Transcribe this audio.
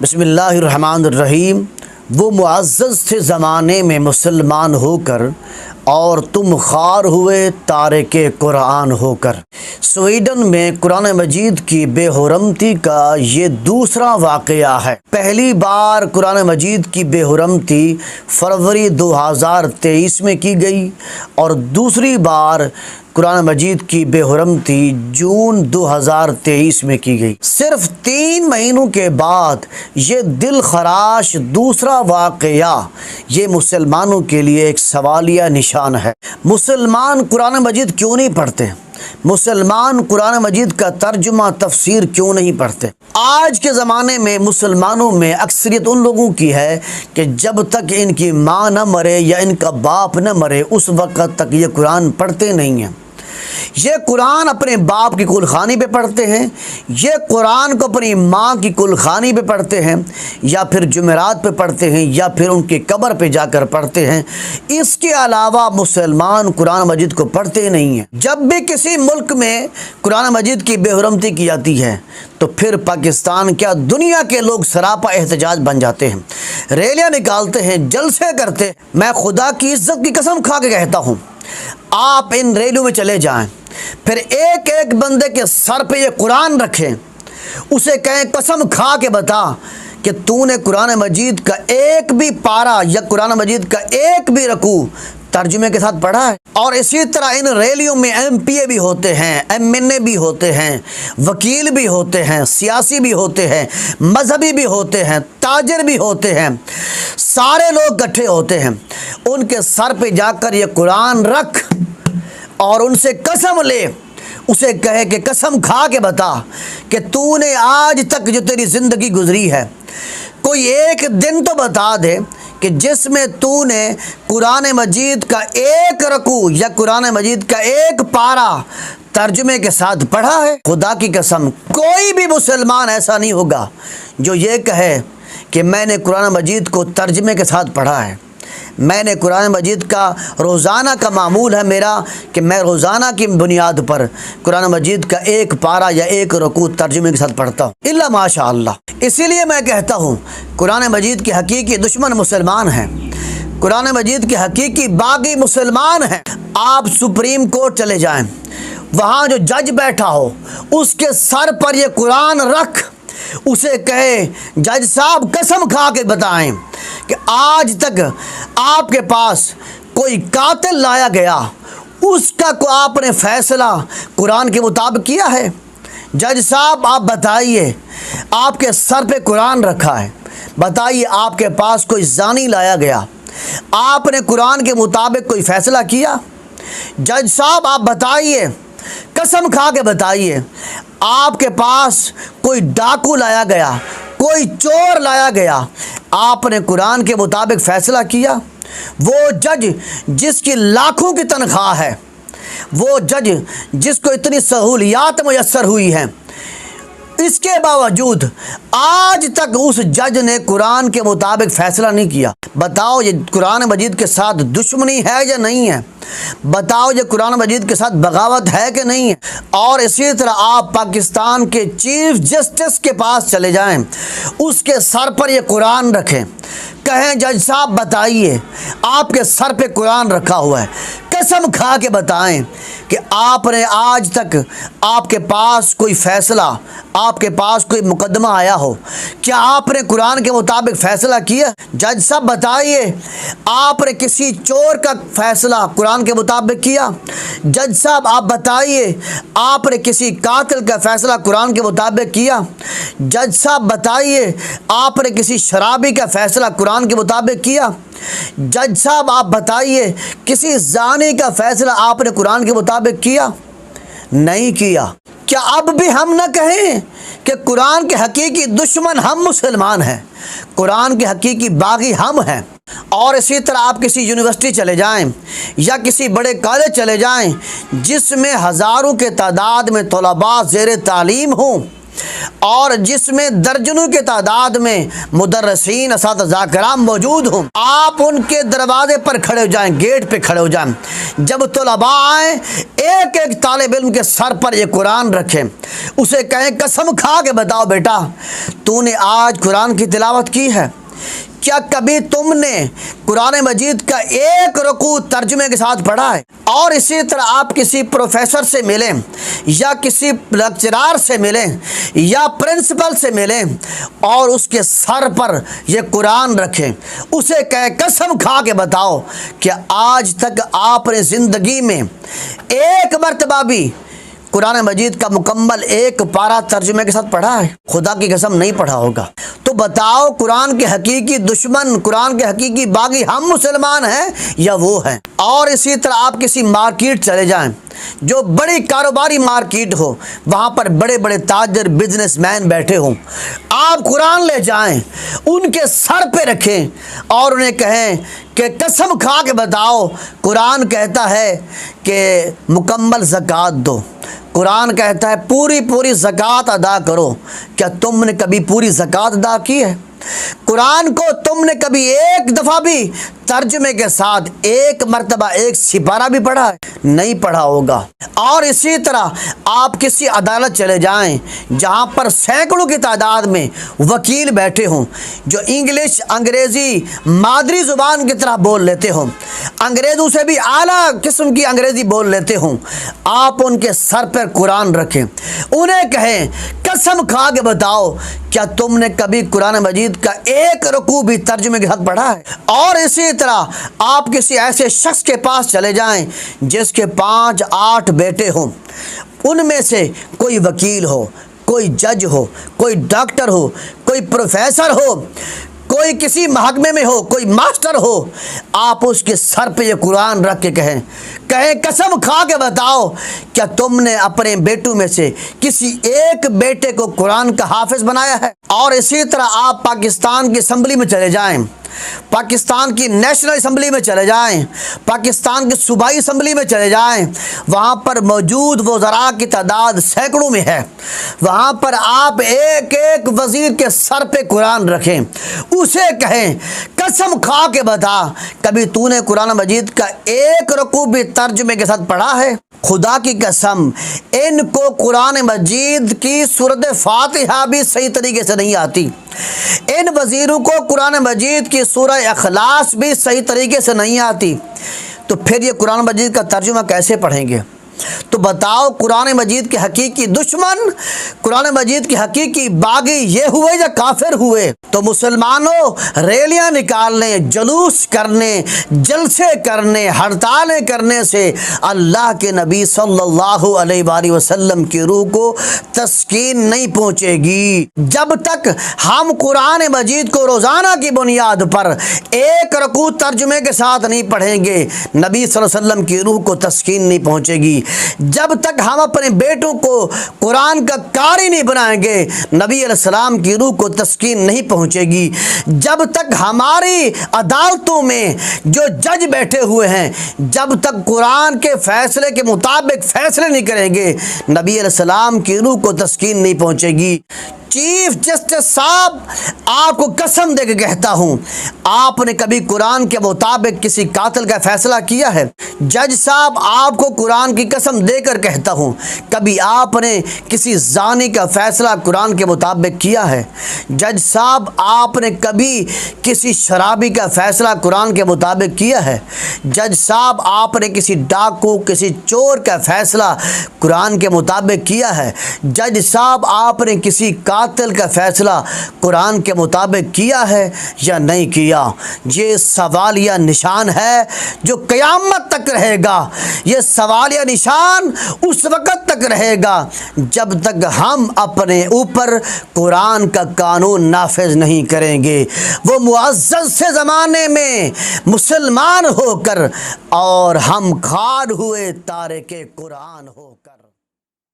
بسم اللہ الرحمن الرحیم۔ وہ معزز تھے زمانے میں مسلمان ہو کر، اور تم خوار ہوئے تارک قرآن ہو کر۔ سویڈن میں قرآن مجید کی بے حرمتی کا یہ دوسرا واقعہ ہے۔ پہلی بار قرآن مجید کی بے حرمتی فروری 2023 میں کی گئی، اور دوسری بار قرآن مجید کی بے حرمتی جون 2023 میں کی گئی۔ صرف 3 مہینوں کے بعد یہ دل خراش دوسرا واقعہ یہ مسلمانوں کے لیے ایک سوالیہ نشان ہے۔ مسلمان قرآن مجید کیوں نہیں پڑھتے؟ مسلمان قرآن مجید کا ترجمہ تفسیر کیوں نہیں پڑھتے؟ آج کے زمانے میں مسلمانوں میں اکثریت ان لوگوں کی ہے کہ جب تک ان کی ماں نہ مرے یا ان کا باپ نہ مرے اس وقت تک یہ قرآن پڑھتے نہیں ہیں۔ یہ قرآن اپنے باپ کی کلخانی پہ پڑھتے ہیں، یہ قرآن کو اپنی ماں کی کلخانی پہ پڑھتے ہیں، یا پھر جمعرات پہ پڑھتے ہیں، یا پھر ان کی قبر پہ جا کر پڑھتے ہیں۔ اس کے علاوہ مسلمان قرآن مجید کو پڑھتے نہیں ہیں۔ جب بھی کسی ملک میں قرآن مجید کی بے حرمتی کی جاتی ہے تو پھر پاکستان کیا دنیا کے لوگ سراپا احتجاج بن جاتے ہیں، ریلیاں نکالتے ہیں، جلسے کرتے۔ میں خدا کی عزت کی قسم کھا کے کہتا ہوں، آپ ان ریلیوں میں چلے جائیں، پھر ایک ایک بندے کے سر پہ یہ قرآن رکھیں، اسے کہیں قسم کھا کے بتا کہ تو نے قرآن مجید کا ایک بھی پارہ یا قرآن مجید کا ایک بھی رکوع ترجمے کے ساتھ پڑھا ہے۔ اور اسی طرح ان ریلیوں میں ایم پی اے بھی ہوتے ہیں، ایم این اے بھی ہوتے ہیں، وکیل بھی ہوتے ہیں، سیاسی بھی ہوتے ہیں، مذہبی بھی ہوتے ہیں، تاجر بھی ہوتے ہیں، سارے لوگ اکٹھے ہوتے ہیں۔ ان کے سر پہ جا کر یہ قرآن رکھ اور ان سے قسم لے، اسے کہے کہ قسم کھا کے بتا کہ تو نے آج تک جو تیری زندگی گزری ہے کوئی ایک دن تو بتا دے کہ جس میں تو نے قرآن مجید کا ایک رکوع یا قرآن مجید کا ایک پارہ ترجمے کے ساتھ پڑھا ہے۔ خدا کی قسم کوئی بھی مسلمان ایسا نہیں ہوگا جو یہ کہے کہ میں نے قرآن مجید کو ترجمے کے ساتھ پڑھا ہے۔ میں نے قرآن مجید کا روزانہ کا معمول ہے میرا کہ میں روزانہ کی بنیاد پر قرآن مجید کا ایک پارہ یا ایک رکوع ترجمے کے ساتھ پڑھتا ہوں، الا ماشاء اللہ۔ اسی لیے میں کہتا ہوں قرآن مجید کے حقیقی دشمن مسلمان ہیں، قرآن مجید کے حقیقی باغی مسلمان ہیں۔ آپ سپریم کورٹ چلے جائیں، وہاں جو جج بیٹھا ہو اس کے سر پر یہ قرآن رکھ، اسے کہے جج صاحب قسم کھا کے بتائیں کہ آج تک آپ کے پاس کوئی قاتل لایا گیا اس کا کو آپ نے فیصلہ قرآن کے مطابق کیا ہے؟ جج صاحب آپ بتائیے، آپ کے سر پہ قرآن رکھا ہے، بتائیے آپ کے پاس کوئی زانی لایا گیا، آپ نے قرآن کے مطابق کوئی فیصلہ کیا؟ جج صاحب آپ بتائیے، قسم کھا کے بتائیے، آپ کے پاس کوئی ڈاکو لایا گیا، کوئی چور لایا گیا، آپ نے قرآن کے مطابق فیصلہ کیا؟ وہ جج جس کی لاکھوں کی تنخواہ ہے، وہ جج جس کو اتنی سہولیات میسر ہوئی ہیں، اس کے باوجود آج تک اس جج نے قرآن کے مطابق فیصلہ نہیں کیا۔ بتاؤ یہ قرآن مجید کے ساتھ دشمنی ہے یا نہیں ہے؟ بتاؤ یہ قرآن مجید کے ساتھ بغاوت ہے کہ نہیں ہے؟ اور اسی طرح آپ پاکستان کے چیف جسٹس کے پاس چلے جائیں، اس کے سر پر یہ قرآن رکھیں، کہیں جج صاحب بتائیے آپ کے سر پہ قرآن رکھا ہوا ہے، قسم کھا کے بتائیں کہ آپ نے آج تک آپ کے پاس کوئی فیصلہ، آپ کے پاس کوئی مقدمہ آیا ہو، کیا آپ نے قرآن کے مطابق فیصلہ کیا؟ جج صاحب بتائیے آپ نے کسی چور کا فیصلہ قرآن کے مطابق کیا؟ جج صاحب آپ بتائیے آپ نے کسی قاتل کا فیصلہ قرآن کے مطابق کیا؟ جج صاحب بتائیے آپ نے کسی شرابی کا فیصلہ قرآن کے مطابق کیا؟ جج صاحب آپ بتائیے کسی زانی کا فیصلہ آپ نے قرآن کے مطابق کیا؟ نہیں کیا۔ کیا اب بھی ہم نہ کہیں کہ قرآن کے حقیقی دشمن ہم مسلمان ہیں، قرآن کے حقیقی باغی ہم ہیں؟ اور اسی طرح آپ کسی یونیورسٹی چلے جائیں یا کسی بڑے کالج چلے جائیں جس میں ہزاروں کے تعداد میں طلباء زیر تعلیم ہوں، اور جس میں درجنوں کی تعداد میں مدرسین اساتذہ کرام موجود ہوں، آپ ان کے دروازے پر کھڑے ہو جائیں، گیٹ پہ کھڑے ہو جائیں۔ جب طلباء آئیں، ایک ایک طالب علم کے سر پر یہ قرآن رکھیں، اسے کہیں قسم کھا کے بتاؤ بیٹا، تو نے آج قرآن کی تلاوت کی ہے؟ کیا کبھی تم نے قرآن مجید کا ایک رکوع ترجمے کے ساتھ پڑھا ہے؟ اور اسی طرح آپ کسی پروفیسر سے ملیں یا کسی لیکچرار سے ملیں یا پرنسپل سے ملیں اور اس کے سر پر یہ قرآن رکھیں، اسے کہیں قسم کھا کے بتاؤ کہ آج تک آپ نے زندگی میں ایک مرتبہ بھی قرآن مجید کا مکمل ایک پارہ ترجمے کے ساتھ پڑھا ہے؟ خدا کی قسم نہیں پڑھا ہوگا۔ تو بتاؤ، قرآن کے حقیقی دشمن، قرآن کے حقیقی باغی ہم مسلمان ہیں یا وہ ہیں؟ اور اسی طرح آپ کسی مارکیٹ چلے جائیں جو بڑی کاروباری مارکیٹ ہو، وہاں پر بڑے بڑے تاجر بزنس مین بیٹھے ہوں، آپ قرآن لے جائیں، ان کے سر پہ رکھیں اور انہیں کہیں کہ قسم کھا کے بتاؤ، قرآن کہتا ہے کہ مکمل زکوٰۃ دو، قرآن کہتا ہے پوری زکوٰۃ ادا کرو، کیا تم نے کبھی پوری زکوٰۃ ادا کی ہے؟ قرآن کو تم نے کبھی ایک دفعہ بھی ترجمے کے ساتھ ایک مرتبہ ایک سپارہ بھی پڑھا ہے؟ نہیں پڑھا ہوگا۔ اور اسی طرح آپ کسی عدالت چلے جائیں جہاں پر سینکڑوں کی تعداد میں وکیل بیٹھے ہوں جو انگلش انگریزی مادری زبان کی طرح بول لیتے ہوں، انگریزوں سے بھی اعلیٰ قسم کی انگریزی بول لیتے ہوں، آپ ان کے سر پر قرآن رکھیں، انہیں کہیں قسم کھا کے بتاؤ کیا تم نے کبھی قرآن مجید کا ایک رکوع بھی ترجمے کے ساتھ پڑھا ہے؟ اور اسی طرح آپ کسی ایسے شخص کے پاس چلے جائیں جس کے 5-8 بیٹے ہوں، ان میں سے کوئی وکیل ہو، کوئی جج ہو، کوئی ڈاکٹر ہو، کوئی پروفیسر ہو، کوئی کسی محکمے میں ہو، کوئی ماسٹر ہو، آپ اس کے سر پہ یہ قرآن رکھ کے کہیں قسم کھا کے بتاؤ کیا تم نے اپنے بیٹوں میں سے کسی ایک بیٹے کو قرآن کا حافظ بنایا ہے؟ اور اسی طرح آپ پاکستان کی اسمبلی میں چلے جائیں، پاکستان کی نیشنل اسمبلی میں چلے جائیں، پاکستان کی صوبائی اسمبلی میں چلے جائیں، وہاں پر موجود وزراء کی تعداد سینکڑوں میں ہے، وہاں پر آپ ایک ایک وزیر کے سر پہ قرآن رکھیں، اسے کہیں قسم کھا کے بتا کبھی تو نے قرآن مجید کا ایک رکوع بھی ترجمے کے ساتھ پڑھا ہے؟ خدا کی قسم ان کو قرآن مجید کی سورۃ فاتحہ بھی صحیح طریقے سے نہیں آتی، ان وزیروں کو قرآن مجید کی سورہ اخلاص بھی صحیح طریقے سے نہیں آتی، تو پھر یہ قرآن مجید کا ترجمہ کیسے پڑھیں گے؟ تو بتاؤ، قرآن مجید کے حقیقی دشمن، قرآن مجید کے حقیقی باغی یہ ہوئے یا کافر ہوئے؟ تو مسلمانوں، ریلیاں نکالنے، جلوس کرنے، جلسے کرنے، ہڑتالیں کرنے سے اللہ کے نبی صلی اللہ علیہ وآلہ وسلم کی روح کو تسکین نہیں پہنچے گی۔ جب تک ہم قرآن مجید کو روزانہ کی بنیاد پر ایک رکوع ترجمے کے ساتھ نہیں پڑھیں گے، نبی صلی اللہ علیہ وسلم کی روح کو تسکین نہیں پہنچے گی۔ جب تک ہم اپنے بیٹوں کو قرآن کا قاری نہیں بنائیں گے، نبی علیہ السلام کی روح کو تسکین نہیں پہنچے گی۔ جب تک ہماری عدالتوں میں جو جج بیٹھے ہوئے ہیں، جب تک قرآن کے فیصلے کے مطابق فیصلے نہیں کریں گے، نبی علیہ السلام کی روح کو تسکین نہیں پہنچے گی۔ چیف جسٹس صاحب، آپ کو قسم دے کے کہتا ہوں، آپ نے کبھی قرآن کے مطابق کسی قاتل کا فیصلہ کیا ہے؟ جج صاحب، آپ کو قرآن کی قسم دے کر کہتا ہوں، کبھی آپ نے کسی زانی کا فیصلہ قرآن کے مطابق کیا ہے؟ جج صاحب، آپ نے کبھی کسی شرابی کا فیصلہ قرآن کے مطابق کیا ہے؟ جج صاحب، آپ نے کسی ڈاکو، کسی چور کا فیصلہ قرآن کے مطابق کیا ہے؟ جج صاحب، آپ نے کسی قاتل کا فیصلہ قرآن کے مطابق کیا ہے یا نہیں کیا؟ یہ سوالیہ نشان ہے جو قیامت تک رہے گا۔ یہ سوالیہ نشان اس وقت تک رہے گا جب تک ہم اپنے اوپر قرآن کا قانون نافذ نہیں کریں گے۔ وہ معزز سے زمانے میں مسلمان ہو کر اور ہم خار ہوئے تارک قرآن ہو کر۔